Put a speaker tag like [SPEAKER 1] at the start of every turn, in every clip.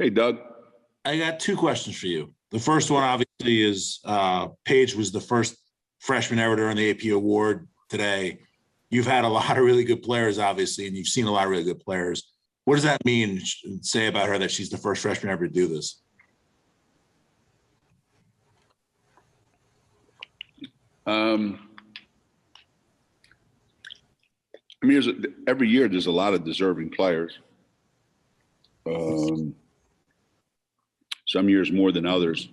[SPEAKER 1] Hey, Doug.
[SPEAKER 2] I got two questions for you. The first one, obviously, is Paige was the first freshman ever to earn the AP award today. You've had a lot of really good players, obviously, and you've seen a lot of really good players. What does that mean, say about her, that she's the first freshman ever to do this?
[SPEAKER 1] I mean, every year there's a lot of deserving players. Some years more than others.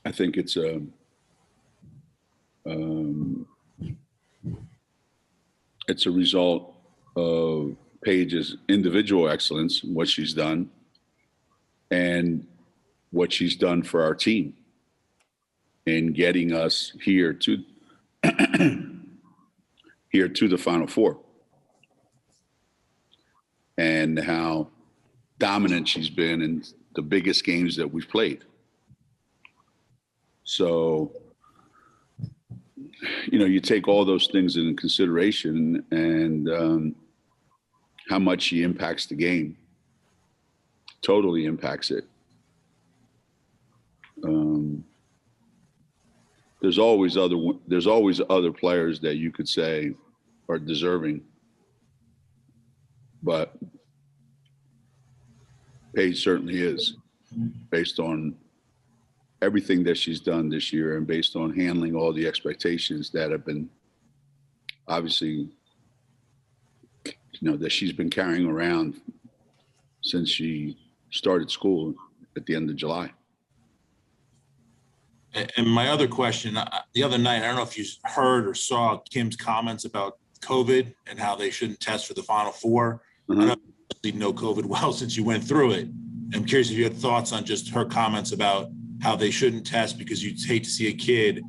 [SPEAKER 1] I think it's a result of Paige's individual excellence, what she's done, and what she's done for our team in getting us here to the Final Four, and how dominant she's been in the biggest games that we've played. So, you take all those things into consideration, and how much she impacts the game, totally impacts it. There's always other players that you could say are deserving, but Paige certainly is, based on everything that she's done this year and based on handling all the expectations that have been obviously, that she's been carrying around since she started school at the end of July.
[SPEAKER 2] And my other question, the other night, I don't know if you heard or saw Kim's comments about COVID and how they shouldn't test for the Final Four.
[SPEAKER 1] Mm-hmm.
[SPEAKER 2] I know you know COVID well since you went through it. I'm curious if you had thoughts on just her comments about how they shouldn't test, because you'd hate to see a kid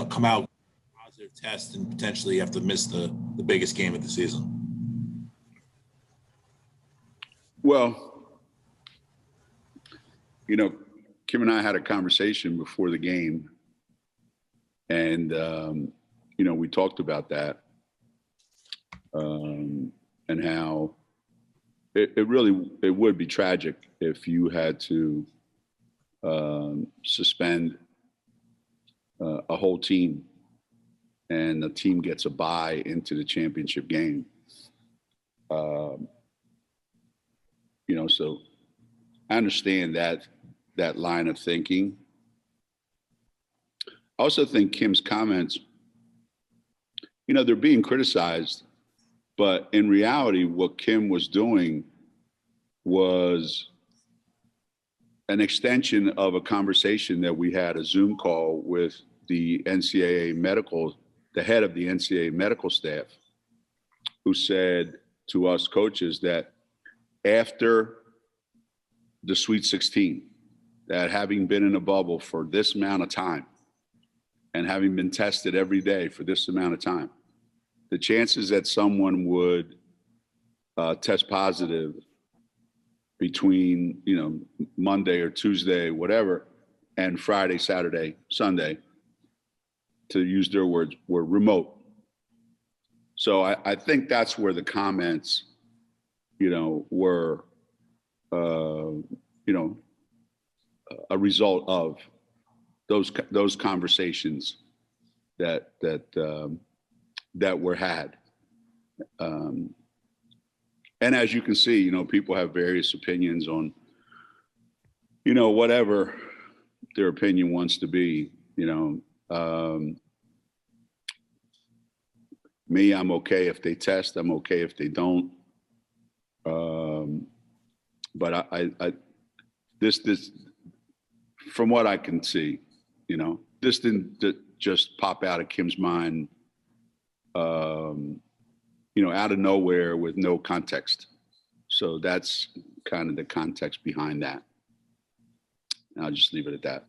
[SPEAKER 2] come out with a positive test and potentially have to miss the biggest game of the season.
[SPEAKER 1] Well, Kim and I had a conversation before the game, and we talked about that, and how it would be tragic if you had to suspend a whole team and the team gets a bye into the championship game. So I understand that line of thinking. I also think Kim's comments, they're being criticized, but in reality, what Kim was doing was an extension of a conversation that we had, a Zoom call with the NCAA the head of the NCAA medical staff, who said to us coaches that after the Sweet 16, that having been in a bubble for this amount of time and having been tested every day for this amount of time, the chances that someone would test positive between, Monday or Tuesday, whatever, and Friday, Saturday, Sunday, to use their words, were remote. So I think that's where the comments, were, a result of those conversations that were had. And as you can see, people have various opinions on, whatever their opinion wants to be. Me, I'm okay if they test. I'm okay if they don't. But this, from what I can see, this didn't just pop out of Kim's mind, out of nowhere with no context. So that's kind of the context behind that. And I'll just leave it at that.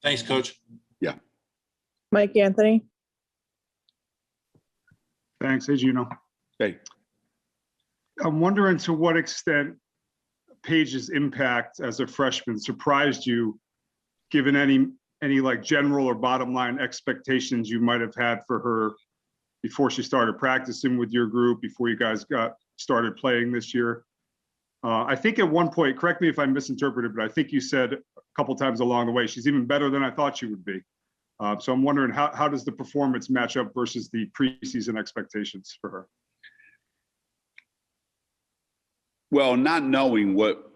[SPEAKER 2] Thanks, Coach.
[SPEAKER 1] Yeah.
[SPEAKER 3] Mike Anthony.
[SPEAKER 4] Thanks. Hey, Geno.
[SPEAKER 1] Hey.
[SPEAKER 4] I'm wondering to what extent Paige's impact as a freshman surprised you, given any like general or bottom line expectations you might have had for her before she started practicing with your group, before you guys got started playing this year. I think at one point, correct me if I misinterpreted, but I think you said a couple times along the way, she's even better than I thought she would be. So I'm wondering how does the performance match up versus the preseason expectations for her?
[SPEAKER 1] Well, not knowing what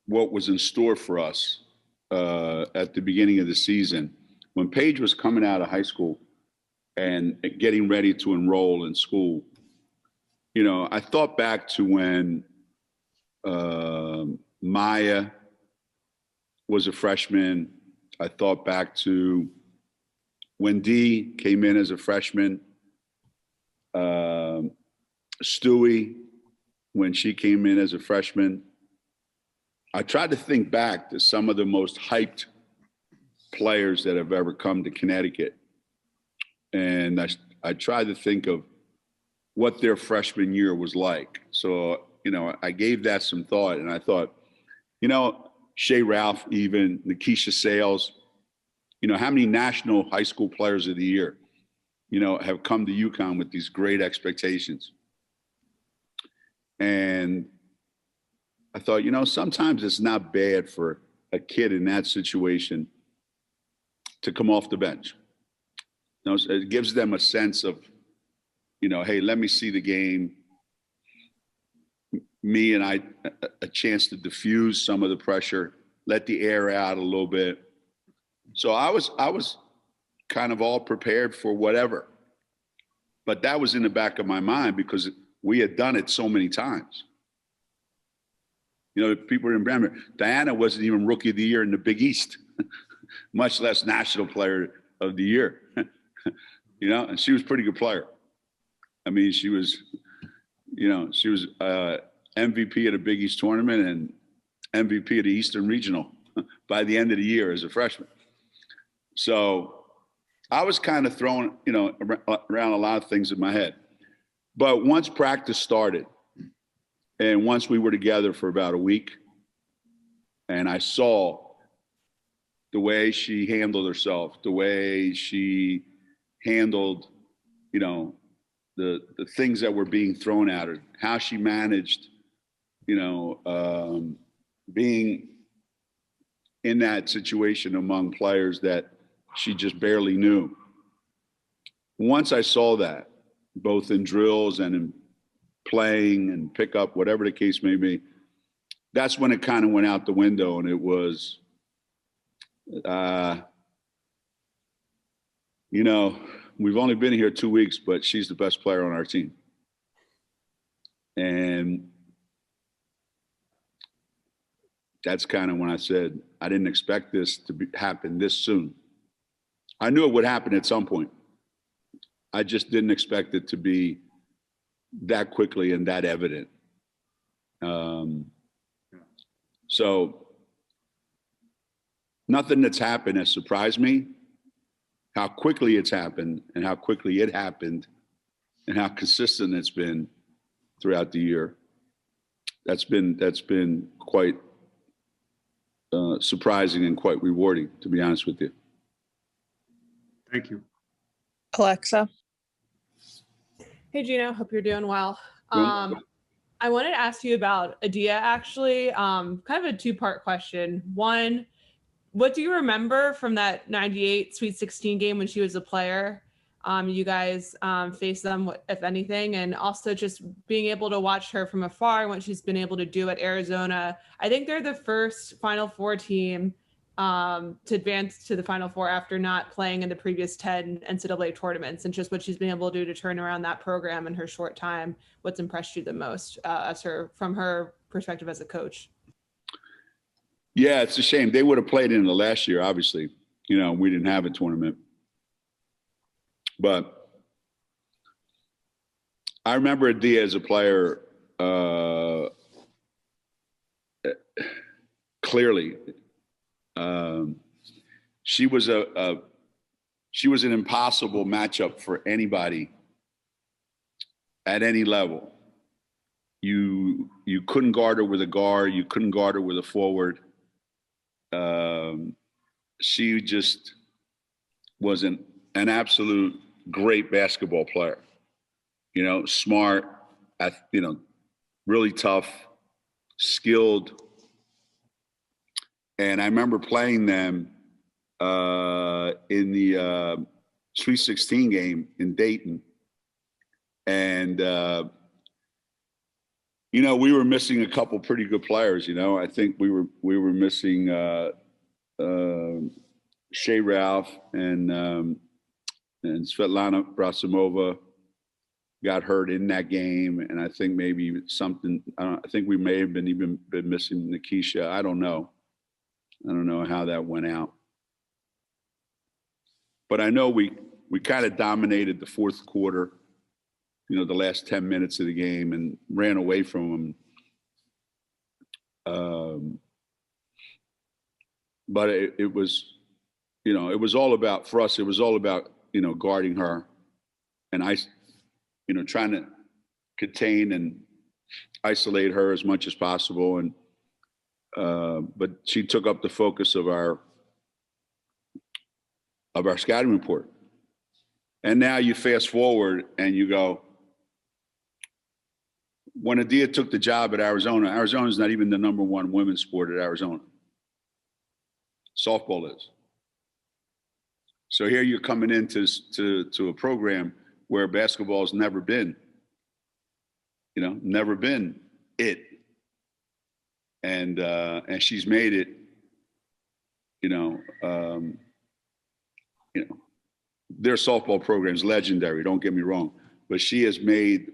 [SPEAKER 1] was in store for us at the beginning of the season, when Paige was coming out of high school and getting ready to enroll in school, you know, I thought back to when Maya was a freshman. I thought back to when Dee came in as a freshman, Stewie, when she came in as a freshman. I tried to think back to some of the most hyped players that have ever come to Connecticut. And I tried to think of what their freshman year was like. So, you know, I gave that some thought, and I thought, you know, Shea Ralph, even Nikisha Sales, you know, how many national high school players of the year, you know, have come to UConn with these great expectations. And I thought, you know, sometimes it's not bad for a kid in that situation to come off the bench. You know, it gives them a sense of, you know, hey, let me see the game. Me and I, a chance to diffuse some of the pressure, let the air out a little bit. So I was kind of all prepared for whatever. But that was in the back of my mind because we had done it so many times. You know, people remember, Diana wasn't even Rookie of the Year in the Big East, much less National Player of the Year. You know, and she was a pretty good player. I mean, she was, you know, she was MVP at a Big East tournament and MVP of the Eastern Regional by the end of the year as a freshman. So I was kind of throwing, you know, around a lot of things in my head. But once practice started, and once we were together for about a week, and I saw the way she handled herself, the way she handled, you know, the things that were being thrown at her, how she managed, you know, being in that situation among players that she just barely knew. Once I saw that, both in drills and in playing and pickup, whatever the case may be, that's when it kind of went out the window, and it was, you know, we've only been here 2 weeks, but she's the best player on our team. And that's kind of when I said, I didn't expect this to happen this soon. I knew it would happen at some point. I just didn't expect it to be that quickly and that evident. So nothing that's happened has surprised me. How quickly it's happened and how quickly it happened and how consistent it's been throughout the year. That's been quite surprising and quite rewarding, to be honest with you.
[SPEAKER 4] Thank you.
[SPEAKER 3] Alexa.
[SPEAKER 5] Hey, Geno, hope you're doing well. I wanted to ask you about Adia, actually, kind of a two-part question. One, what do you remember from that 98 Sweet 16 game when she was a player? You guys faced them, if anything, and also just being able to watch her from afar and what she's been able to do at Arizona. I think they're the first Final Four team to advance to the Final Four after not playing in the previous 10 NCAA tournaments, and just what she's been able to do to turn around that program in her short time. What's impressed you the most from her perspective as a coach?
[SPEAKER 1] Yeah, it's a shame. They would have played in the last year, obviously. You know, we didn't have a tournament. But I remember Adia as a player clearly. She was an impossible matchup for anybody at any level. You couldn't guard her with a guard. You couldn't guard her with a forward. She just was an absolute great basketball player. You know, smart, you know, really tough, skilled. And I remember playing them in the Sweet 16 game in Dayton. And, you know, we were missing a couple pretty good players, you know. I think we were missing Shea Ralph and Svetlana Brasimova got hurt in that game. And I think maybe something, I think we may have been missing Nikisha. I don't know how that went out. But I know we kind of dominated the fourth quarter, you know, the last 10 minutes of the game and ran away from them. But it was, you know, it was all about, for us, it was all about, you know, guarding her and you know, trying to contain and isolate her as much as possible. And, but she took up the focus of our scouting report. And now you fast forward and you go, when Adia took the job at Arizona, Arizona's not even the #1 women's sport at Arizona. Softball is. So here you're coming into to a program where basketball has never been, you know, never been it. And she's made it, you know, their softball program is legendary, don't get me wrong, but she has made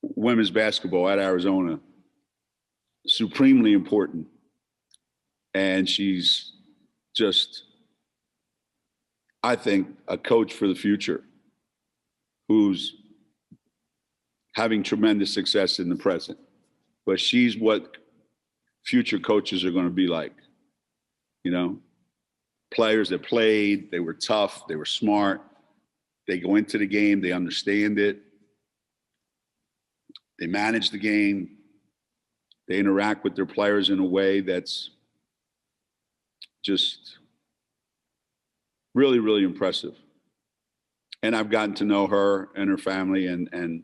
[SPEAKER 1] women's basketball at Arizona supremely important. And she's just, I think, a coach for the future who's having tremendous success in the present. But she's what future coaches are going to be like, you know? Players that played, they were tough, they were smart, they go into the game, they understand it, they manage the game, they interact with their players in a way that's just really, really impressive. And I've gotten to know her and her family, and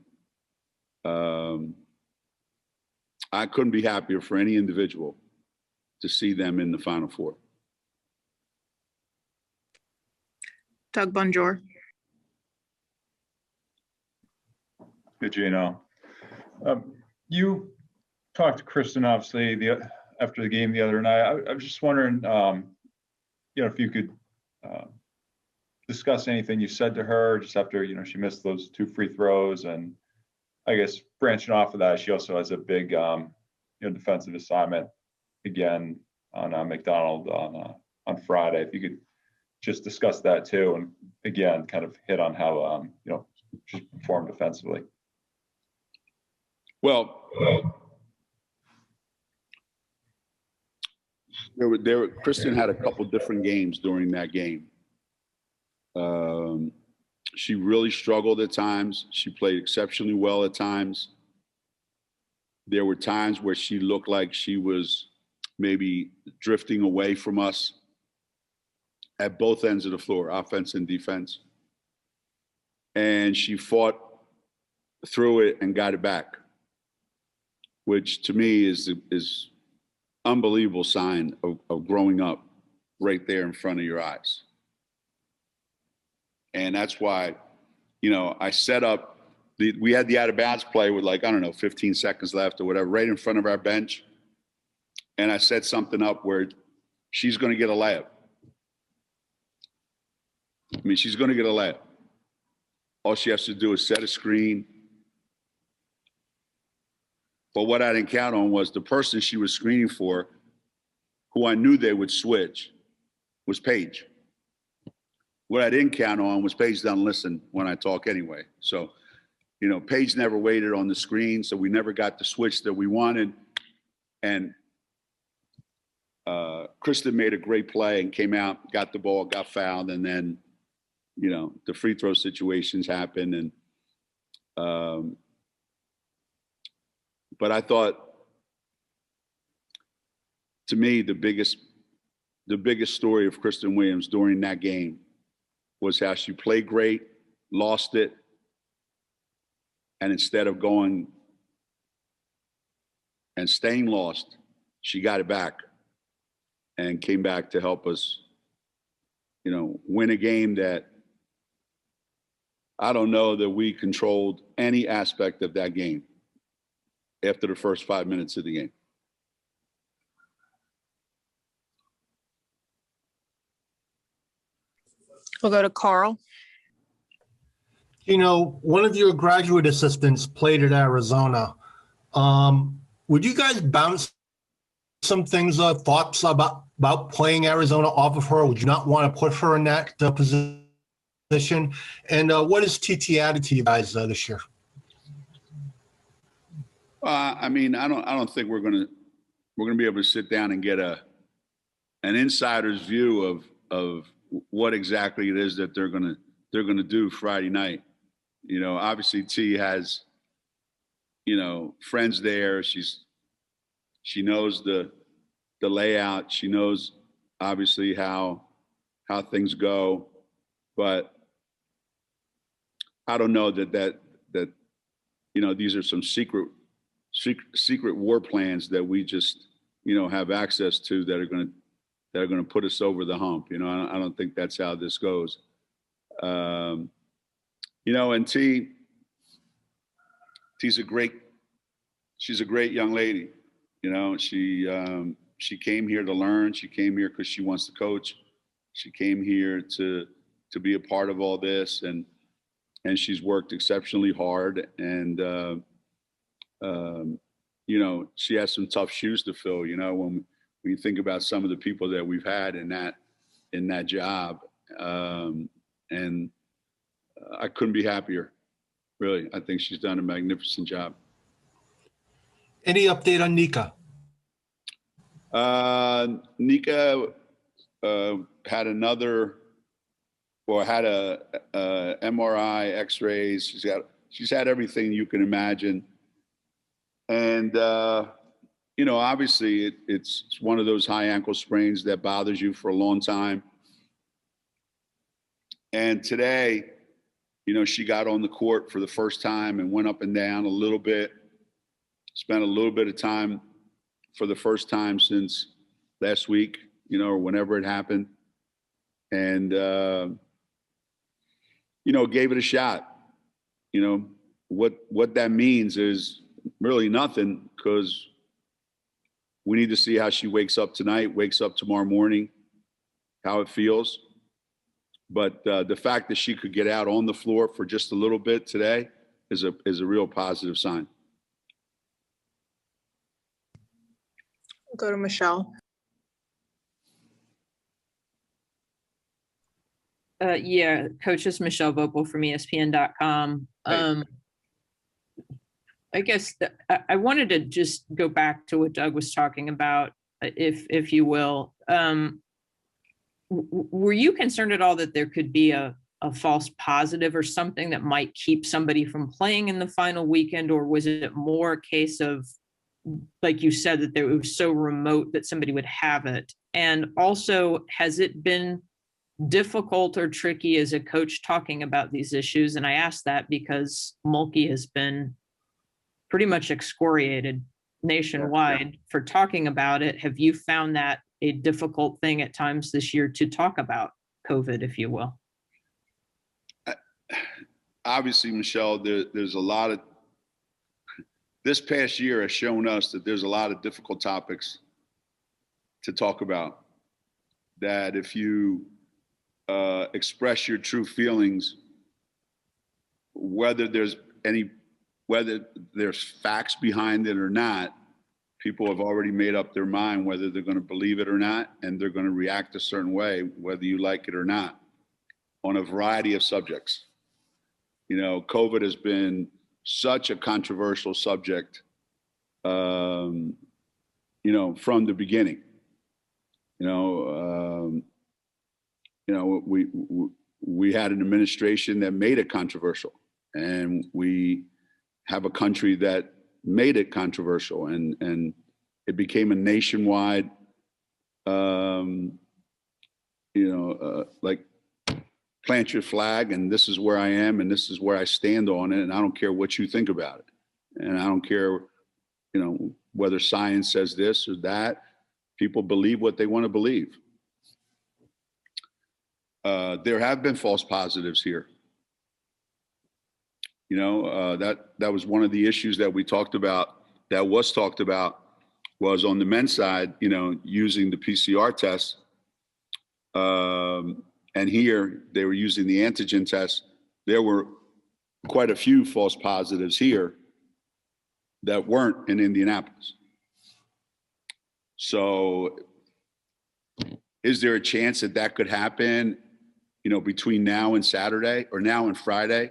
[SPEAKER 1] I couldn't be happier for any individual to see them in the Final Four.
[SPEAKER 3] Doug Bonjour.
[SPEAKER 6] Hey, Geno. You talked to Kristen, obviously, after the game the other night. I was just wondering, you know, if you could discuss anything you said to her just after, you know, she missed those 2 free throws. And I guess branching off of that, she also has a big, you know, defensive assignment again on McDonald on Friday. If you could just discuss that too, and again, kind of hit on how you know, she's performed defensively.
[SPEAKER 1] Well, Kristen had a couple different games during that game. She really struggled at times. She played exceptionally well at times. There were times where she looked like she was maybe drifting away from us at both ends of the floor, offense and defense. And she fought through it and got it back, which to me is unbelievable sign of growing up right there in front of your eyes. And that's why, you know, I set up, we had the out of bounds play with, like, I don't know, 15 seconds left or whatever, right in front of our bench. And I set something up where she's going to get a layup. I mean, she's going to get a layup. All she has to do is set a screen. But what I didn't count on was the person she was screening for, who I knew they would switch, was Paige. What I didn't count on was Paige doesn't listen when I talk anyway. So, you know, Paige never waited on the screen, so we never got the switch that we wanted. And Kristen made a great play and came out, got the ball, got fouled, and then, you know, the free throw situations happened. And but I thought, to me, the biggest story of Kristen Williams during that game was how she played great, lost it, and instead of going and staying lost, she got it back and came back to help us, win a game that I don't know that we controlled any aspect of that game after the first 5 minutes of the game.
[SPEAKER 3] We'll go to Carl.
[SPEAKER 7] One of your graduate assistants played at Arizona. Would you guys bounce some things, thoughts about playing Arizona off of her? Would you not want to put her in that position? And what has TT added to you guys this year?
[SPEAKER 1] I don't think we're gonna be able to sit down and get an insider's view of what exactly it is that they're gonna do Friday night. Obviously T has, friends there. She knows the layout. She knows obviously how things go, but I don't know that these are some secret war plans that we just have access to that are going to put us over the hump. I don't think that's how this goes. And she's a great young lady. She came here to learn. She came here because she wants to coach. She came here to be a part of all this, and she's worked exceptionally hard. And she has some tough shoes to fill. When you think about some of the people that we've had in that job, and I couldn't be happier. Really, I think she's done a magnificent job.
[SPEAKER 7] Any update on Nika?
[SPEAKER 1] Nika had a MRI, X-rays. She's had everything you can imagine, and obviously it's one of those high ankle sprains that bothers you for a long time. And today, she got on the court for the first time and went up and down a little bit. Spent a little bit of time for the first time since last week, or whenever it happened. And, gave it a shot. What that means is really nothing, because we need to see how she wakes up tonight, wakes up tomorrow morning, how it feels. But the fact that she could get out on the floor for just a little bit today is a real positive sign.
[SPEAKER 3] We'll go to Michelle.
[SPEAKER 8] Yeah, Coach, it's Michelle Vopel from ESPN.com. I guess I wanted to just go back to what Doug was talking about, if you will. Were you concerned at all that there could be a false positive or something that might keep somebody from playing in the final weekend? Or was it more a case of, like you said, that it was so remote that somebody would have it? And also, has it been difficult or tricky as a coach talking about these issues? And I ask that because Mulkey has been pretty much excoriated nationwide for talking about it. Have you found that a difficult thing at times this year to talk about COVID, if you will?
[SPEAKER 1] Obviously, Michelle, there's a lot of, this past year has shown us that there's a lot of difficult topics to talk about, that if you express your true feelings, whether there's facts behind it or not, people have already made up their mind whether they're going to believe it or not, and they're going to react a certain way, whether you like it or not, on a variety of subjects. COVID has been such a controversial subject, from the beginning. We had an administration that made it controversial, and we have a country that made it controversial, and it became a nationwide, like, plant your flag, and this is where I am, and this is where I stand on it, and I don't care what you think about it, and I don't care, whether science says this or that. People believe what they want to believe. There have been false positives here. You know, that was one of the issues that we talked about, that was talked about, was on the men's side, you know, using the PCR test. And here they were using the antigen test. There were quite a few false positives here that weren't in Indianapolis. So is there a chance that that could happen, you know, between now and Saturday, or now and Friday,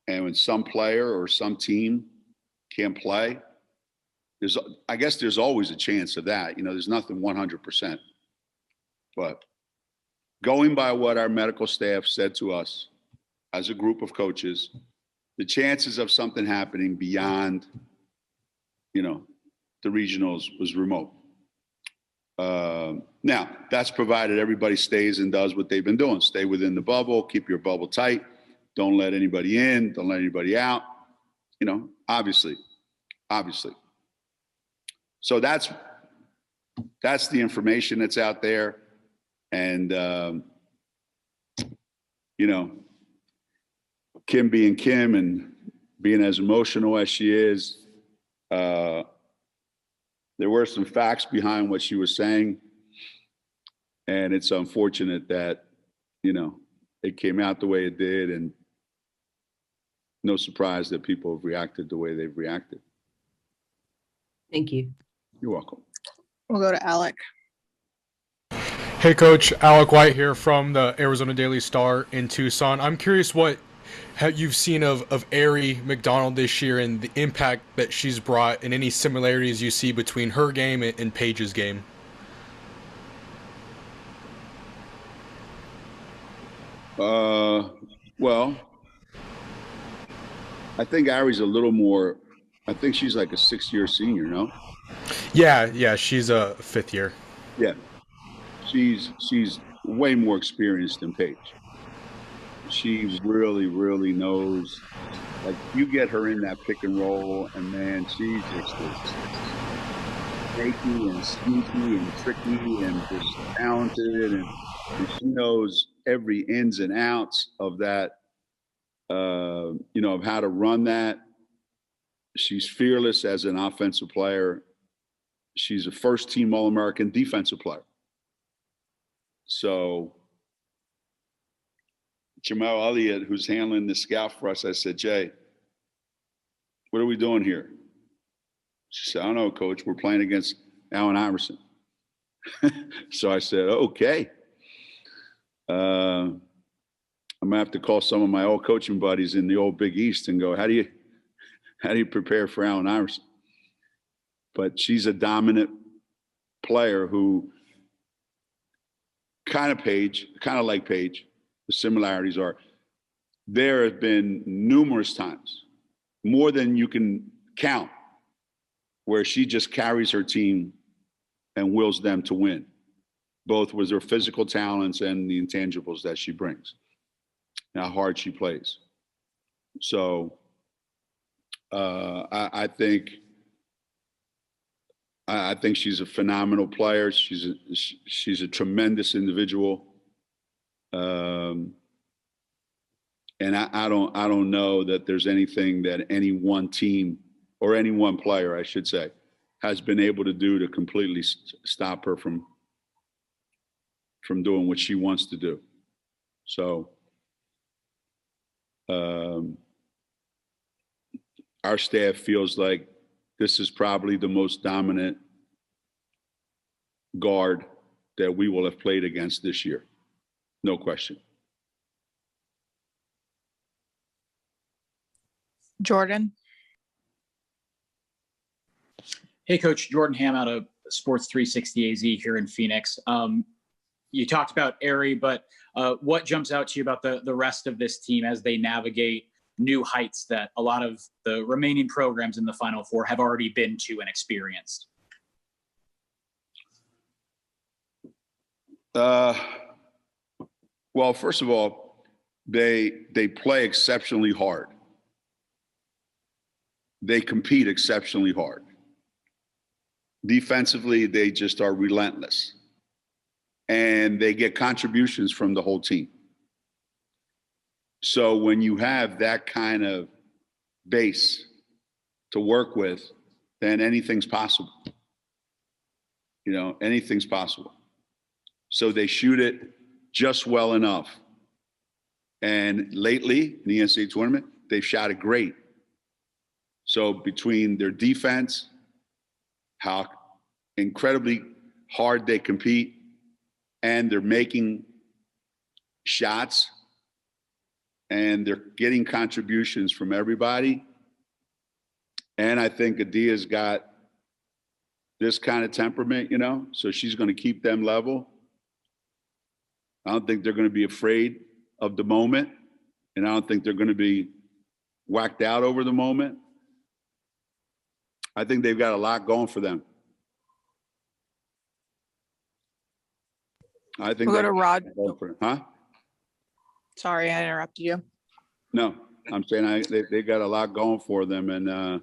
[SPEAKER 1] and when some player or some team can't play? I guess there's always a chance of that. You know, there's nothing 100%. But going by what our medical staff said to us as a group of coaches, the chances of something happening beyond, you know, the regionals was remote. Now, that's provided everybody stays and does what they've been doing. Stay within the bubble, keep your bubble tight. Don't let anybody in, don't let anybody out, you know, obviously. So that's the information that's out there. And, you know, Kim being Kim and being as emotional as she is, there were some facts behind what she was saying. And it's unfortunate that, you know, it came out the way it did, and no surprise that people have reacted the way they've reacted.
[SPEAKER 8] Thank you.
[SPEAKER 1] You're welcome.
[SPEAKER 3] We'll go to Alec.
[SPEAKER 9] Hey, Coach. Alec White here from the Arizona Daily Star in Tucson. I'm curious what you've seen of Aari McDonald this year and the impact that she's brought, and any similarities you see between her game and Paige's game.
[SPEAKER 1] Well, I think Aari's a little more, I think she's like a 6-year senior, no?
[SPEAKER 9] Yeah, she's a 5th year.
[SPEAKER 1] Yeah. She's way more experienced than Paige. She really, really knows. Like, you get her in that pick and roll, and man, she's just snaky and sneaky and tricky and just talented, and she knows every ins and outs of that, you know, of how to run that. She's fearless as an offensive player. She's a first-team All-American defensive player. So Jamal Elliott, who's handling the scout for us, I said, Jay, what are we doing here? She said, I don't know, Coach. We're playing against Allen Iverson. So I said, okay. I'm gonna have to call some of my old coaching buddies in the old Big East and go, how do you prepare for Allen Iverson? But she's a dominant player who kind of like Paige. The similarities are, there have been numerous times, more than you can count, where she just carries her team and wills them to win, both with her physical talents and the intangibles that she brings, and how hard she plays. So I think she's a phenomenal player. She's a tremendous individual. And I don't know that there's anything that any one team, or any one player, I should say, has been able to do to completely stop her from doing what she wants to do. So our staff feels like this is probably the most dominant guard that we will have played against this year. No question.
[SPEAKER 3] Jordan.
[SPEAKER 10] Hey, Coach. Jordan Ham out of Sports 360 AZ here in Phoenix. You talked about Aari, but what jumps out to you about the rest of this team as they navigate new heights that a lot of the remaining programs in the Final Four have already been to and experienced?
[SPEAKER 1] Well, first of all, they play exceptionally hard. They compete exceptionally hard. Defensively, they just are relentless. And they get contributions from the whole team. So when you have that kind of base to work with, then anything's possible. You know, anything's possible. So they shoot it just well enough. And lately, in the NCAA tournament, they've shot it great. So between their defense, how incredibly hard they compete, and they're making shots, and they're getting contributions from everybody. And I think Adia's got this kind of temperament, you know, so she's going to keep them level. I don't think they're going to be afraid of the moment, and I don't think they're going to be whacked out over the moment. I think they've got a lot going for them. I think
[SPEAKER 3] We'll go to Rod.
[SPEAKER 1] Huh?
[SPEAKER 3] Sorry, I interrupted you.
[SPEAKER 1] No, I'm saying they got a lot going for them, and I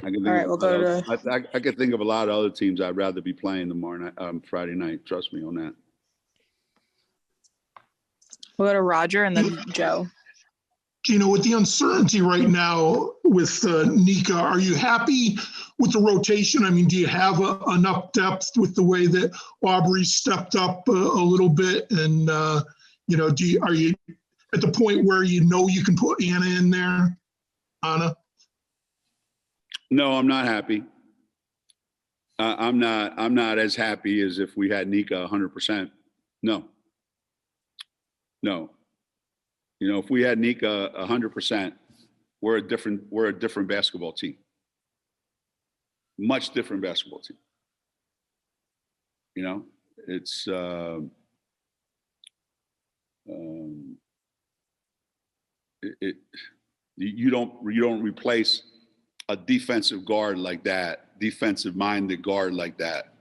[SPEAKER 1] can think
[SPEAKER 3] All right, we'll go to.
[SPEAKER 1] I could think of a lot of other teams I'd rather be playing tomorrow night, Friday night. Trust me on that.
[SPEAKER 3] We'll go to Roger and then Joe.
[SPEAKER 11] Geno, with the uncertainty right now with Nika, are you happy with the rotation? I mean, do you have enough depth with the way that Aari stepped up a little bit? And, you know, are you at the point where you know you can put Anna in there, Anna?
[SPEAKER 1] No, I'm not happy. I'm not as happy as if we had Nika 100%. No. You know, if we had Nika 100%, we're a different basketball team. Much different basketball team. You know, it's you don't replace a defensive guard like that, defensive-minded guard like that.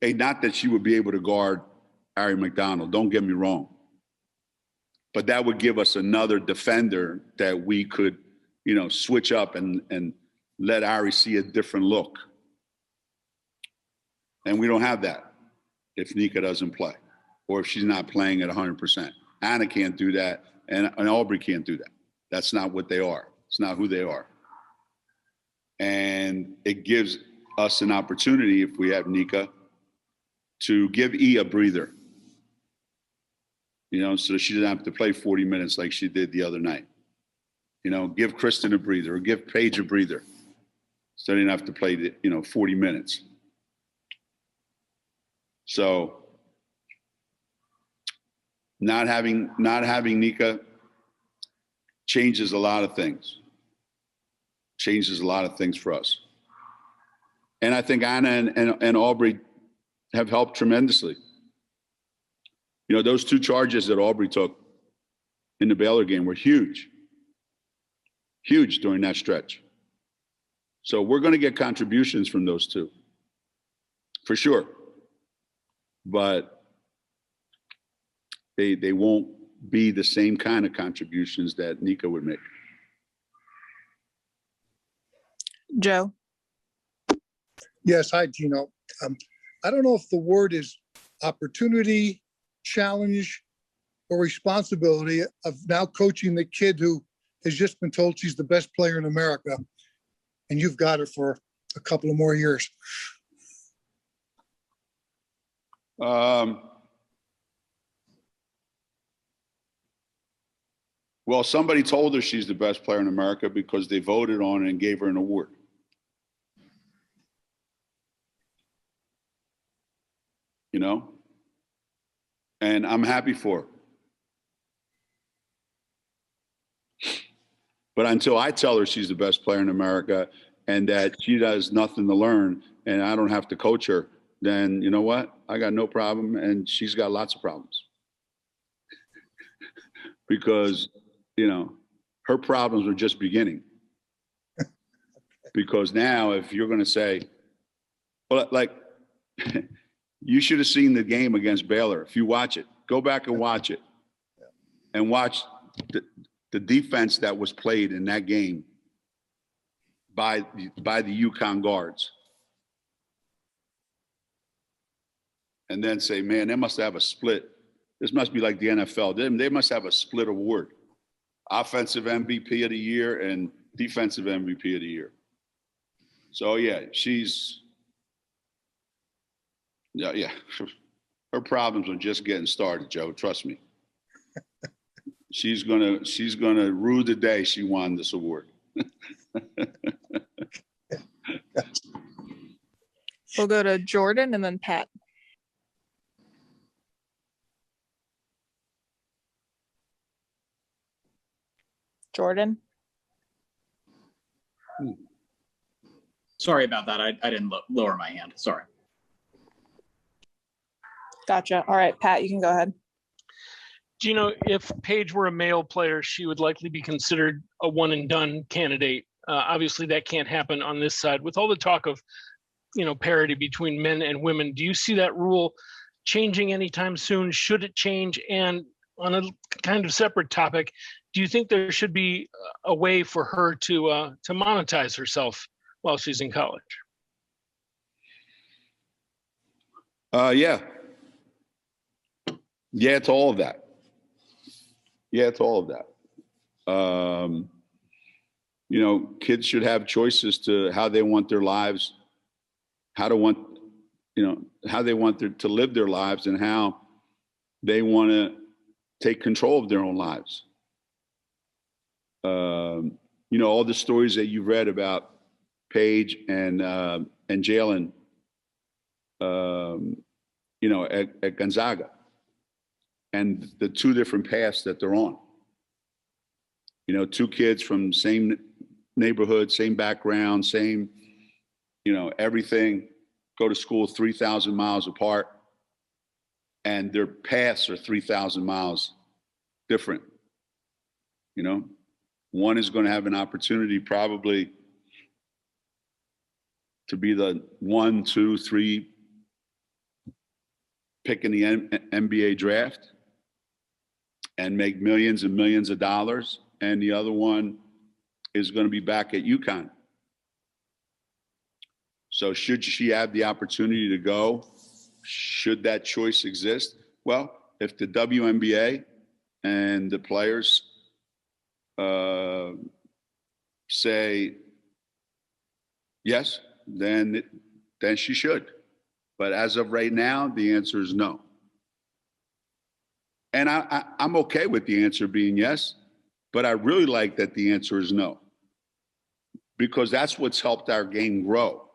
[SPEAKER 1] Hey, not that she would be able to guard Aari McDonald, don't get me wrong. But that would give us another defender that we could, you know, switch up and let Aari see a different look. And we don't have that if Nika doesn't play or if she's not playing at 100%. Anna can't do that, and Aubrey can't do that. That's not what they are. It's not who they are. And it gives us an opportunity, if we have Nika, to give E a breather. You know, so she doesn't have to play 40 minutes like she did the other night. You know, give Kristen a breather or give Paige a breather. So they didn't have to play, 40 minutes. So not having Nika changes a lot of things. Changes a lot of things for us. And I think Anna and Aubrey have helped tremendously. You know, those two charges that Aubrey took in the Baylor game were huge. Huge during that stretch. So we're going to get contributions from those two, for sure. But they won't be the same kind of contributions that Nika would make.
[SPEAKER 3] Joe.
[SPEAKER 12] Yes, hi, Geno. I don't know if the word is opportunity, challenge, or responsibility of now coaching the kid who has just been told she's the best player in America, and you've got her for a couple of more years.
[SPEAKER 1] Well, somebody told her she's the best player in America because they voted on it and gave her an award. You know? And I'm happy for her. But until I tell her she's the best player in America and that she does nothing to learn and I don't have to coach her, then you know what? I got no problem and she's got lots of problems. Because, her problems are just beginning. Because now if you're going to say, well, like, you should have seen the game against Baylor. If you watch it, go back and watch it. And watch the defense that was played in that game by the UConn guards. And then say, man, they must have a split. This must be like the NFL. They must have a split award. Offensive MVP of the year and defensive MVP of the year. So yeah, yeah. Her problems are just getting started, Joe. Trust me. She's gonna rue the day she won this award.
[SPEAKER 3] We'll go to Jordan and then Pat. Jordan.
[SPEAKER 10] Sorry about that. I didn't lower my hand. Sorry.
[SPEAKER 3] Gotcha. All right, Pat, you can go ahead.
[SPEAKER 13] Geno, if Paige were a male player, she would likely be considered a one and done candidate. Obviously, that can't happen on this side. With all the talk of, parity between men and women, do you see that rule changing anytime soon? Should it change? And on a kind of separate topic, do you think there should be a way for her to monetize herself while she's in college?
[SPEAKER 1] Yeah. Yeah, it's all of that. Kids should have choices to how they want their lives, how they want to live their lives, and how they want to take control of their own lives. All the stories that you've read about Paige and Jalen, at Gonzaga, and the two different paths that they're on. Two kids from same neighborhood, same background, same, everything, go to school 3,000 miles apart, and their paths are 3,000 miles different. One is going to have an opportunity probably to be the 1, 2, 3 pick in the NBA draft and make millions and millions of dollars. And the other one is going to be back at UConn. So should she have the opportunity to go? Should that choice exist? Well, if the WNBA and the players say yes, then she should. But as of right now, the answer is no. And I'm okay with the answer being yes, but I really like that the answer is no, because that's what's helped our game grow.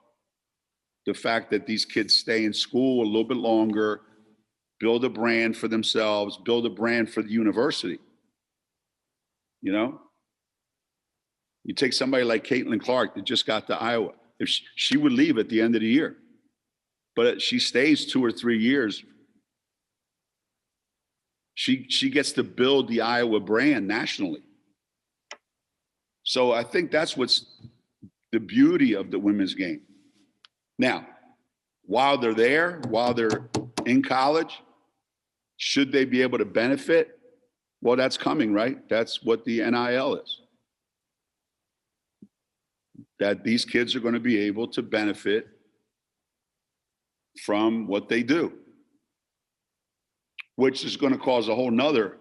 [SPEAKER 1] The fact that these kids stay in school a little bit longer, build a brand for themselves, build a brand for the university. You take somebody like Caitlin Clark that just got to Iowa. If she would leave at the end of the year, but she stays 2 or 3 years, she gets to build the Iowa brand nationally. So I think that's what's the beauty of the women's game. Now, while they're there, while they're in college, should they be able to benefit? Well, that's coming, right? That's what the NIL is. That these kids are going to be able to benefit from what they do, which is going to cause a whole nother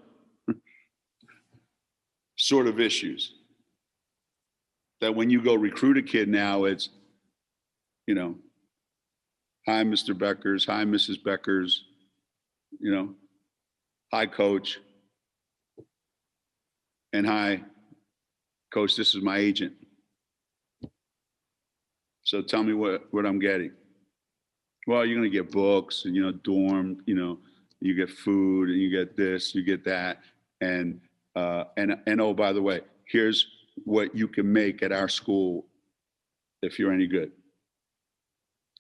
[SPEAKER 1] sort of issues. That when you go recruit a kid now, it's, hi, Mr. Bueckers, hi, Mrs. Bueckers, hi, coach, and hi, coach, this is my agent. So tell me what I'm getting. Well, you're going to get books and, dorm, you get food and you get this, you get that. And oh, by the way, here's what you can make at our school if you're any good.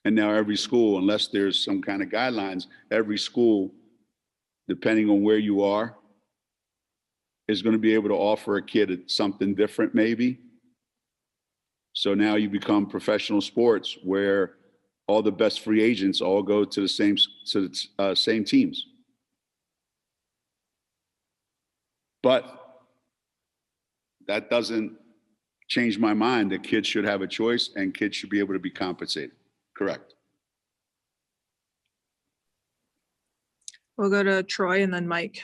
[SPEAKER 1] And now every school, unless there's some kind of guidelines, every school, depending on where you are, is going to be able to offer a kid something different maybe. So now you become professional sports where all the best free agents all go to the same teams. But that doesn't change my mind that kids should have a choice and kids should be able to be compensated. Correct.
[SPEAKER 3] We'll go to Troy and then Mike.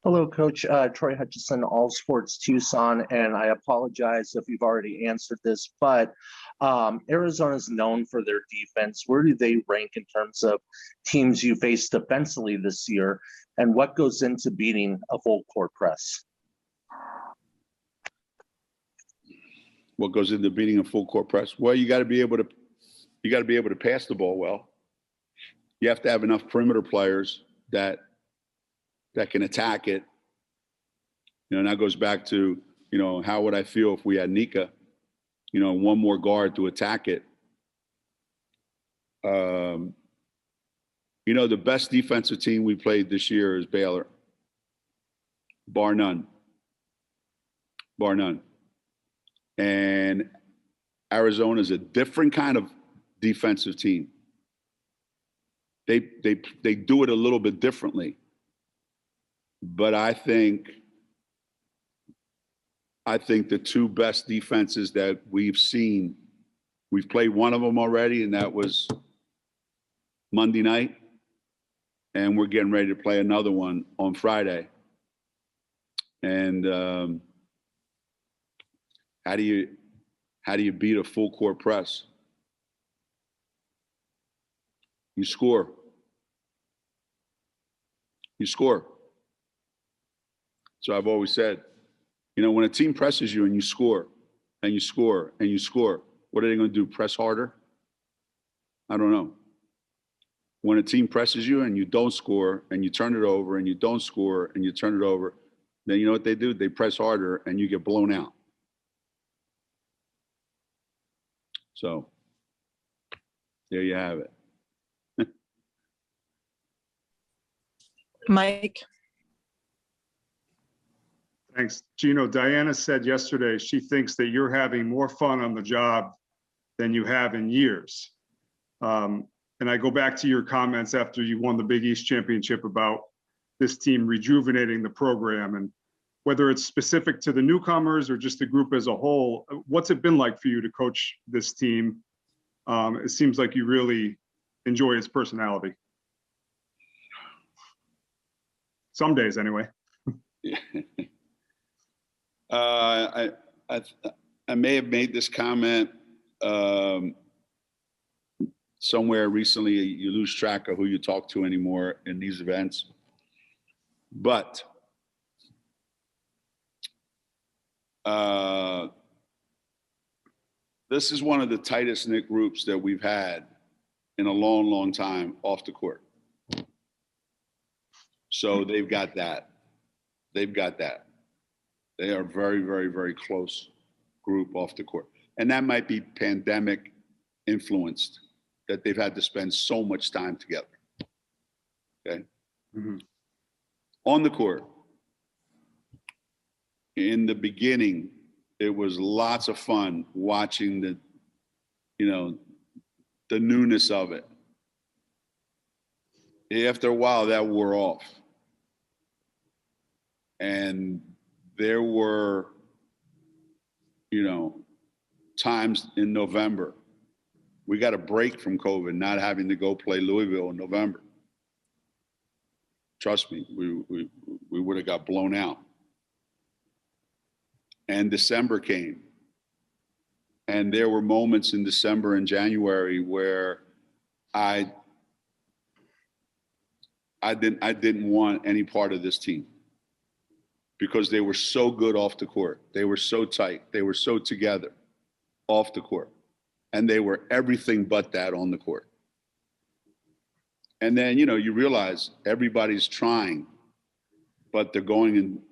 [SPEAKER 14] Hello, Coach. Troy Hutchison, All Sports Tucson, and I apologize if you've already answered this, but Arizona is known for their defense. Where do they rank in terms of teams you faced defensively this year, and what goes into beating a full court press?
[SPEAKER 1] What goes into beating a full court press? Well, you got to be able to pass the ball well. You have to have enough perimeter players that can attack it. And that goes back to, how would I feel if we had Nika, one more guard to attack it. The best defensive team we played this year is Baylor. Bar none. Bar none. And Arizona is a different kind of defensive team. They do it a little bit differently. But I think the two best defenses that we've seen, we've played one of them already, and that was Monday night. And we're getting ready to play another one on Friday. And how do you beat a full court press? You score. You score. So I've always said, when a team presses you and you score and you score and you score, what are they going to do? Press harder? I don't know. When a team presses you and you don't score and you turn it over and you don't score and you turn it over, then you know what they do? They press harder and you get blown out. So there you have it.
[SPEAKER 3] Mike.
[SPEAKER 4] Thanks. Geno, Diana said yesterday she thinks that you're having more fun on the job than you have in years. And I go back to your comments after you won the Big East Championship about this team rejuvenating the program, and whether it's specific to the newcomers or just the group as a whole, what's it been like for you to coach this team? It seems like you really enjoy its personality. Some days, anyway.
[SPEAKER 1] I may have made this comment somewhere recently. You lose track of who you talk to anymore in these events. But this is one of the tightest knit groups that we've had in a long, long time off the court. So they've got that. They've got that. They are very, very, very close group off the court. And that might be pandemic influenced, that they've had to spend so much time together. Okay. Mm-hmm. On the court, in the beginning, it was lots of fun watching the newness of it. After a while, that wore off. And there were, times in November, we got a break from COVID, not having to go play Louisville in November. Trust me, we would have got blown out. And December came. And there were moments in December and January where I didn't want any part of this team, because they were so good off the court. They were so tight. They were so together off the court. And they were everything but that on the court. And then, you realize everybody's trying, but they're going in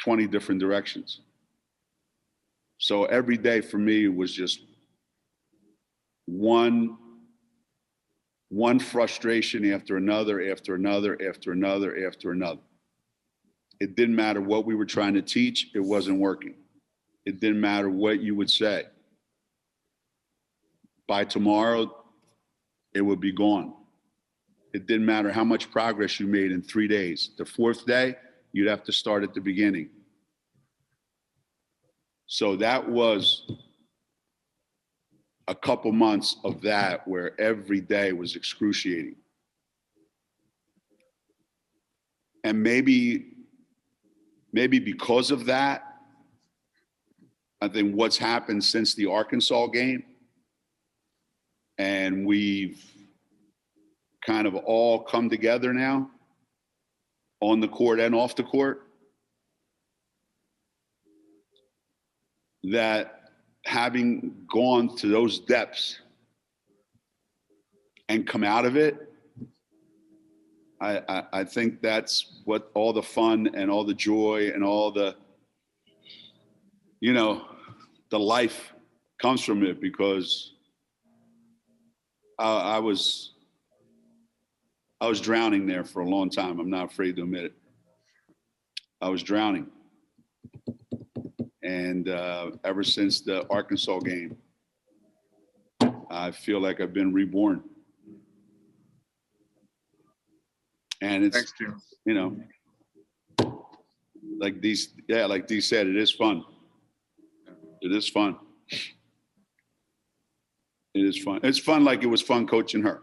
[SPEAKER 1] 20 different directions. So every day for me was just one frustration after another, after another, after another, after another. It didn't matter what we were trying to teach, it wasn't working. It didn't matter what you would say. By tomorrow, it would be gone. It didn't matter how much progress you made in 3 days. The fourth day, you'd have to start at the beginning. So that was a couple months of that where every day was excruciating. And maybe because of that, I think what's happened since the Arkansas game, and we've kind of all come together now on the court and off the court, that having gone to those depths and come out of it, I think that's what all the fun and all the joy and all the, the life comes from it, because I was drowning there for a long time. I'm not afraid to admit it. I was drowning. And ever since the Arkansas game, I feel like I've been reborn. And it's,
[SPEAKER 4] Thanks, Jim.
[SPEAKER 1] like Dee said, it is fun. It is fun. It is fun. It's fun like it was fun coaching her.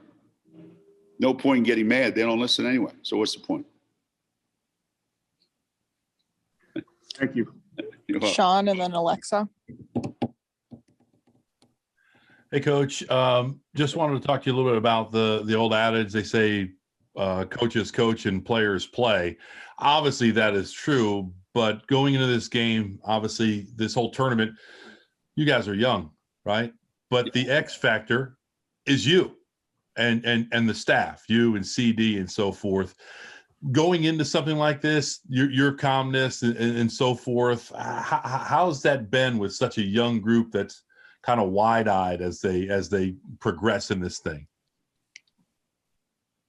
[SPEAKER 1] No point in getting mad. They don't listen anyway. So what's the point?
[SPEAKER 4] Thank you.
[SPEAKER 1] You're welcome.
[SPEAKER 3] Sean and then Alexa.
[SPEAKER 15] Hey, Coach. Just wanted to talk to you a little bit about the old adage. They say coaches coach and players play. Obviously, that is true. But going into this game, obviously, this whole tournament, you guys are young, right? But the X factor is you and the staff, you and CD and so forth. Going into something like this, your calmness and so forth, how's that been with such a young group that's kind of wide-eyed as they progress in this thing?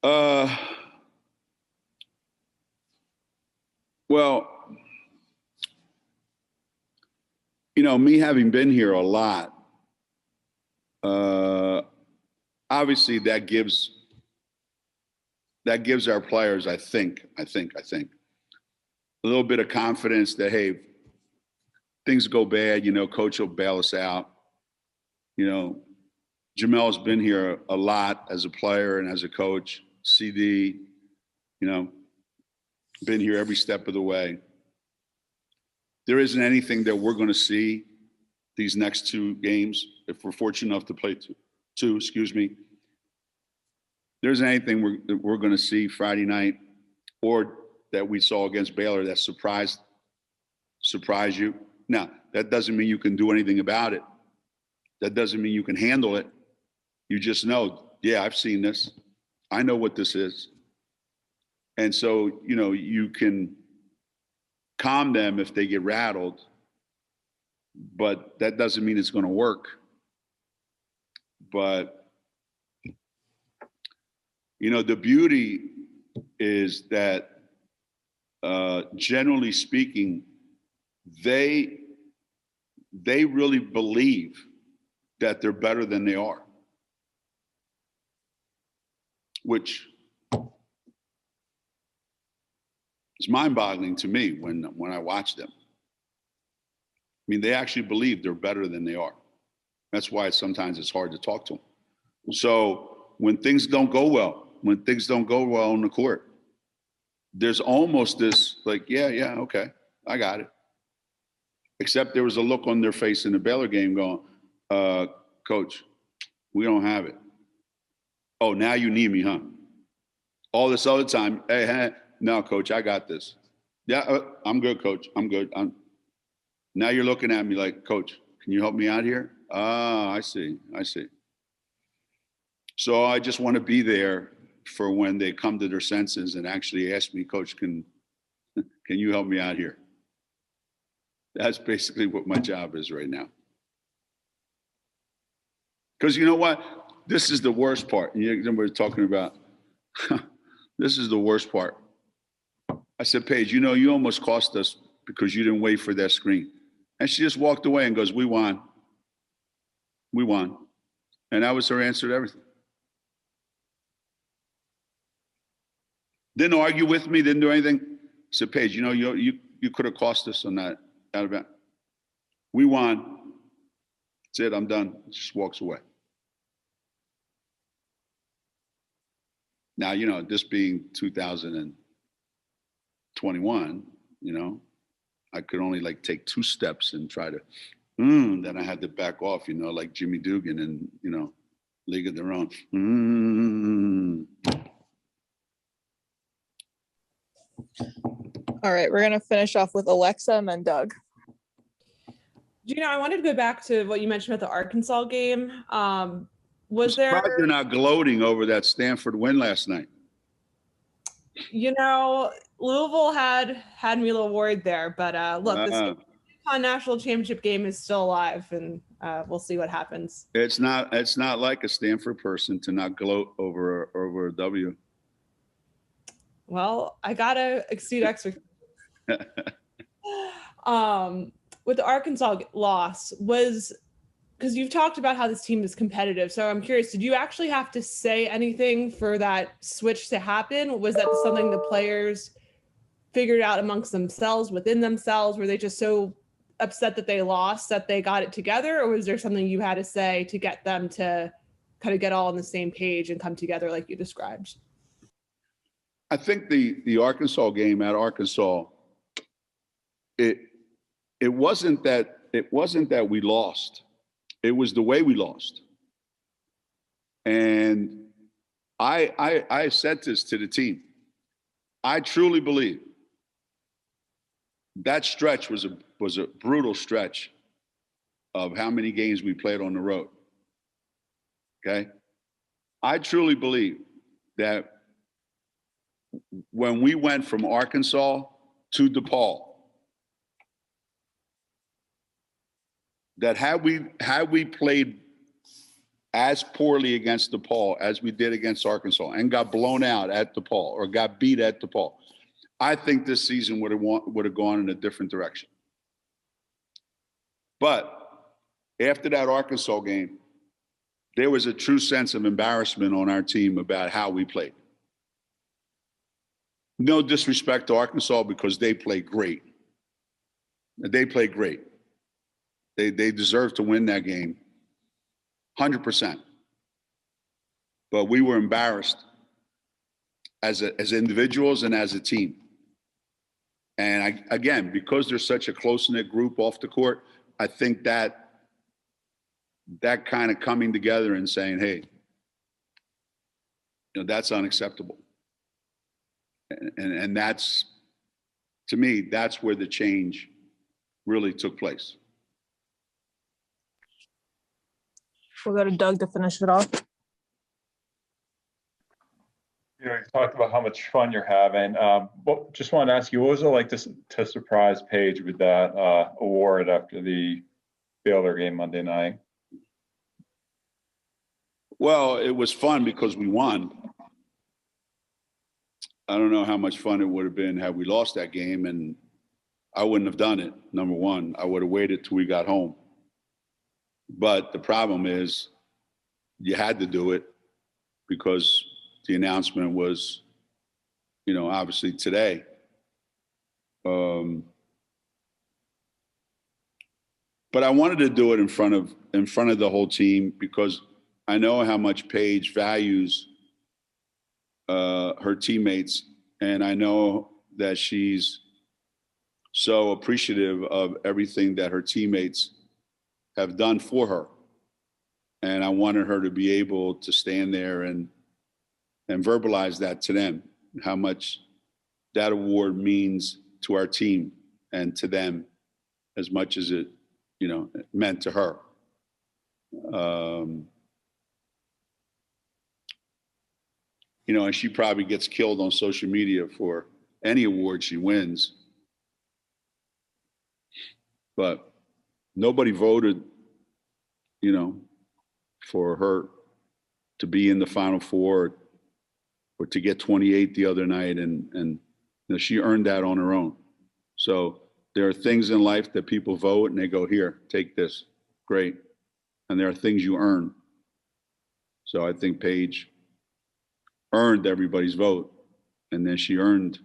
[SPEAKER 1] Well, me having been here a lot, obviously that gives our players, I think, a little bit of confidence that, hey, things go bad, coach will bail us out. Jamel's been here a lot as a player and as a coach. CD, been here every step of the way. There isn't anything that we're going to see these next two games, if we're fortunate enough to play two, there isn't anything we're going to see Friday night or that we saw against Baylor that surprised you. Now, that doesn't mean you can do anything about it. That doesn't mean you can handle it. You just know, yeah, I've seen this. I know what this is. And so, you can calm them if they get rattled, but that doesn't mean it's going to work. But, the beauty is that, generally speaking, they really believe that they're better than they are, which is mind-boggling to me when I watch them. I mean, they actually believe they're better than they are. That's why sometimes it's hard to talk to them. So when things don't go well on the court, there's almost this like, yeah, okay, I got it. Except there was a look on their face in the Baylor game going, Coach, we don't have it. Oh, now you need me, huh? All this other time, hey, no, Coach, I got this. Yeah, I'm good, Coach. I'm good. Now you're looking at me like, Coach, can you help me out here? I see. So I just want to be there for when they come to their senses and actually ask me, Coach, can you help me out here? That's basically what my job is right now. Because you know what? This is the worst part. We're talking about, this is the worst part. I said, Paige, you almost cost us because you didn't wait for that screen. And she just walked away and goes, we won. We won. And that was her answer to everything. Didn't argue with me, didn't do anything. said, Paige, you know, you could have cost us on that event. We won. That's it. I'm done. Just walks away. Now, you know, this being 2021, you know, I could only like take 2 steps and try to, then I had to back off, you know, like Jimmy Dugan and, you know, League of Their Own.
[SPEAKER 3] All right, we're gonna finish off with Alexa and then Doug.
[SPEAKER 5] Gino, I wanted to go back to what you mentioned about the Arkansas game. Was
[SPEAKER 1] Surprised
[SPEAKER 5] there,
[SPEAKER 1] they're not gloating over that Stanford win last night.
[SPEAKER 5] you know, Louisville had me a little worried there, but look, this UConn national championship game is still alive, and we'll see what happens.
[SPEAKER 1] It's not like a Stanford person to not gloat over a W.
[SPEAKER 5] Well, I gotta exceed expectations. With the Arkansas loss, was because you've talked about how this team is competitive. So I'm curious, did you actually have to say anything for that switch to happen? Was that something the players figured out amongst themselves, within themselves? Were they just so upset that they lost that they got it together? Or was there something you had to say to get them to kind of get all on the same page and come together like you described?
[SPEAKER 1] I think the Arkansas game at Arkansas, it wasn't that we lost. It was the way we lost. And I said this to the team. I truly believe that stretch was a brutal stretch of how many games we played on the road. Okay? I truly believe that when we went from Arkansas to DePaul, that had we played as poorly against DePaul as we did against Arkansas and got blown out at DePaul or got beat at DePaul, I think this season would have gone in a different direction. But after that Arkansas game, there was a true sense of embarrassment on our team about how we played. No disrespect to Arkansas because they played great. They played great. They deserve to win that game, 100%. But we were embarrassed as individuals and as a team. And again, because there's such a close-knit group off the court, I think that kind of coming together and saying, hey, you know, that's unacceptable. And that's, to me, that's where the change really took place.
[SPEAKER 3] We'll go to Doug to finish it off.
[SPEAKER 6] You know, you talked about how much fun you're having. Just wanted to ask you, what was it like to surprise Paige with that award after the Baylor game Monday night?
[SPEAKER 1] Well, it was fun because we won. I don't know how much fun it would have been had we lost that game, and I wouldn't have done it, number one. I would have waited till we got home. But the problem is you had to do it because the announcement was, you know, obviously today. But I wanted to do it in front of the whole team because I know how much Paige values her teammates, and I know that she's so appreciative of everything that her teammates have done for her. And I wanted her to be able to stand there and verbalize that to them, how much that award means to our team and to them as much as it, you know, meant to her. You know, and she probably gets killed on social media for any award she wins. But nobody voted, you know, for her to be in the Final Four or to get 28 the other night. And you know, she earned that on her own. So there are things in life that people vote and they go, here, take this. Great. And there are things you earn. So I think Paige earned everybody's vote. And then she earned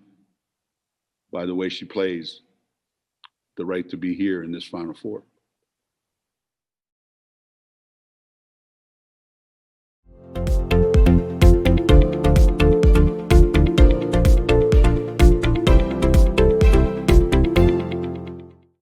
[SPEAKER 1] by the way she plays, the right to be here in this Final Four.